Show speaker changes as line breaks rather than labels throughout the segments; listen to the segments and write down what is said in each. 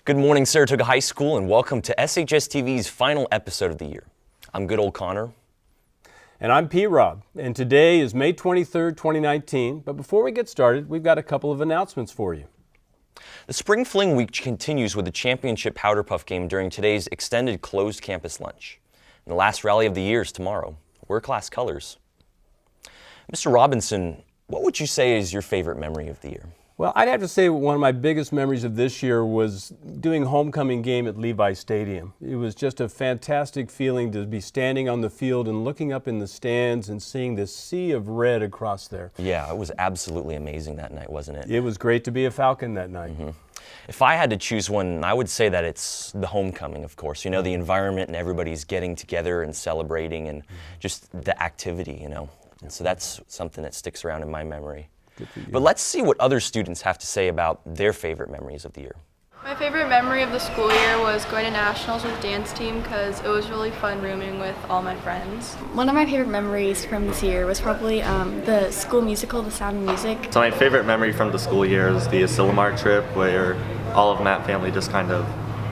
Good morning, Saratoga High School, and welcome to SHSTV's final episode of the year. I'm good old Connor.
And I'm P-Rob, and today is May 23rd, 2019, but before we get started, we've got a couple of announcements for you.
The Spring Fling Week continues with the championship Powder Puff game during today's extended closed campus lunch. And the last rally of the year is tomorrow. Wear class colors. Mr. Robinson, what would you say is your favorite memory of the year?
Well, I'd have to say one of my biggest memories of this year was doing homecoming game at Levi Stadium. It was just a fantastic feeling to be standing on the field and looking up in the stands and seeing this sea of red across there.
Yeah, it was absolutely amazing that night, wasn't it?
It was great to be a Falcon that night.
Mm-hmm. If I had to choose one, I would say that it's the homecoming, of course. You know, the environment and everybody's getting together and celebrating and just the activity, you know. And so that's something that sticks around in my memory. But let's see what other students have to say about their favorite memories of the year.
My favorite memory of the school year was going to nationals with dance team because it was really fun rooming with all my friends.
One of my favorite memories from this year was probably the school musical, The Sound of Music.
So my favorite memory from the school year is the Asilomar trip, where all of Matt family just kind of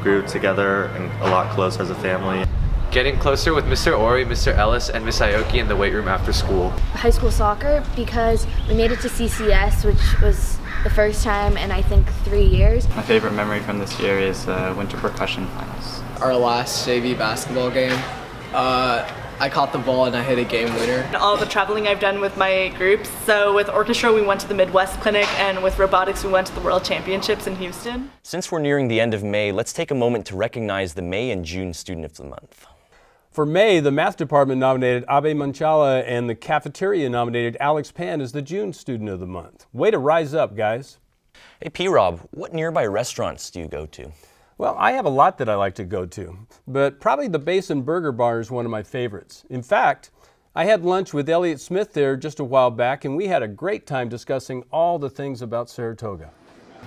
grew together and a lot closer as a family.
Getting closer with Mr. Ori, Mr. Ellis, and Miss Aoki in the weight room after school.
High school soccer, because we made it to CCS, which was the first time in I think 3 years.
My favorite memory from this year is winter percussion finals.
Our last JV basketball game. I caught the ball and I hit a game winner.
All the traveling I've done with my groups. So with orchestra, we went to the Midwest Clinic, and with robotics, we went to the World Championships in Houston.
Since we're nearing the end of May, let's take a moment to recognize the May and June Student of the Month.
For May, the math department nominated Abe Manchala and the cafeteria nominated Alex Pan as the June Student of the Month. Way to rise up, guys.
Hey, P-Rob, what nearby restaurants do you go to?
Well, I have a lot that I like to go to, but probably the Basin Burger Bar is one of my favorites. In fact, I had lunch with Elliot Smith there just a while back, and we had a great time discussing all the things about Saratoga.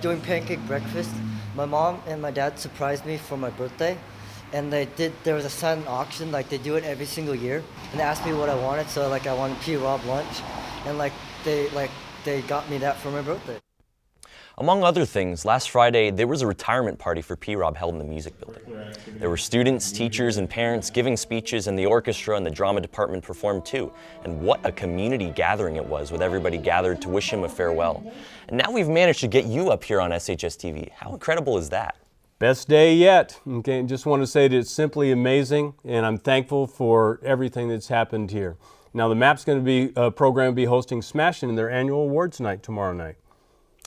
Doing pancake breakfast, my mom and my dad surprised me for my birthday, and there was a silent auction, like they do it every single year, and they asked me what I wanted, so I wanted P-Rob lunch, and they got me that for my birthday.
Among other things, last Friday there was a retirement party for P-Rob held in the music building. There were students, teachers, and parents giving speeches, and the orchestra and the drama department performed too. And what a community gathering it was, with everybody gathered to wish him a farewell. And now we've managed to get you up here on SHSTV. How incredible is that?
Best day yet. Okay, just want to say that it's simply amazing, and I'm thankful for everything that's happened here. Now the MAP's going to be program will be hosting Smashin' in their annual awards night tomorrow night.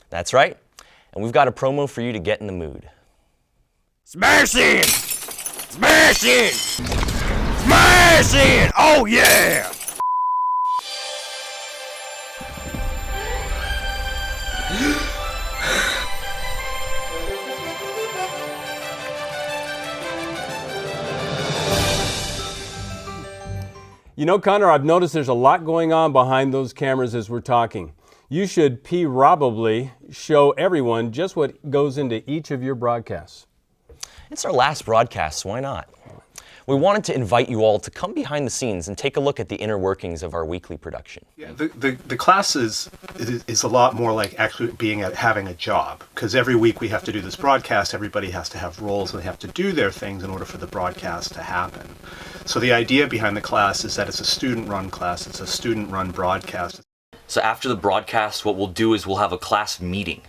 That's right, and we've got a promo for you to get in the mood.
Smashin'! Smashin'! Smashin'! Oh yeah!
You know, Connor, I've noticed there's a lot going on behind those cameras as we're talking. You should P-Robably show everyone just what goes into each of your broadcasts.
It's our last broadcast, so why not? We wanted to invite you all to come behind the scenes and take a look at the inner workings of our weekly production.
Yeah, the class is a lot more like actually having a job, because every week we have to do this broadcast. Everybody has to have roles and they have to do their things in order for the broadcast to happen. So the idea behind the class is that it's a student-run class. It's a student-run broadcast.
So after the broadcast, what we'll do is we'll have a class meeting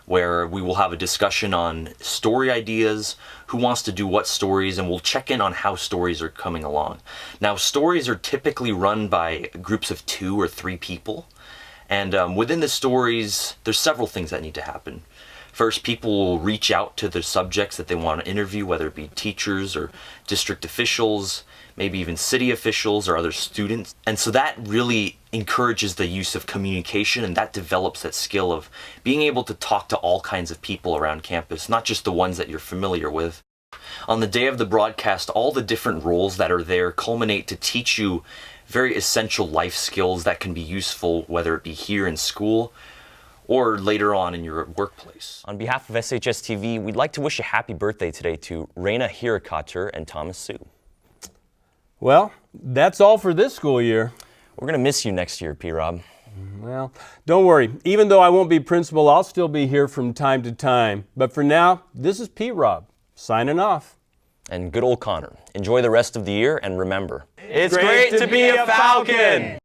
where we will have a discussion on story ideas, who wants to do what stories, and we'll check in on how stories are coming along. Now, stories are typically run by groups of 2 or 3 people, and within the stories, there's several things that need to happen. First, people will reach out to the subjects that they want to interview, whether it be teachers or district officials, maybe even city officials or other students. And so that really encourages the use of communication, and that develops that skill of being able to talk to all kinds of people around campus, not just the ones that you're familiar with. On the day of the broadcast, all the different roles that are there culminate to teach you very essential life skills that can be useful, whether it be here in school or later on in your workplace. On behalf of SHSTV, we'd like to wish a happy birthday today to Reina Hirakater and Thomas Sue.
Well, that's all for this school year.
We're going to miss you next year, P-Rob.
Well, don't worry. Even though I won't be principal, I'll still be here from time to time. But for now, this is P-Rob, signing off.
And good old Connor. Enjoy the rest of the year, and remember,
It's great to be a Falcon!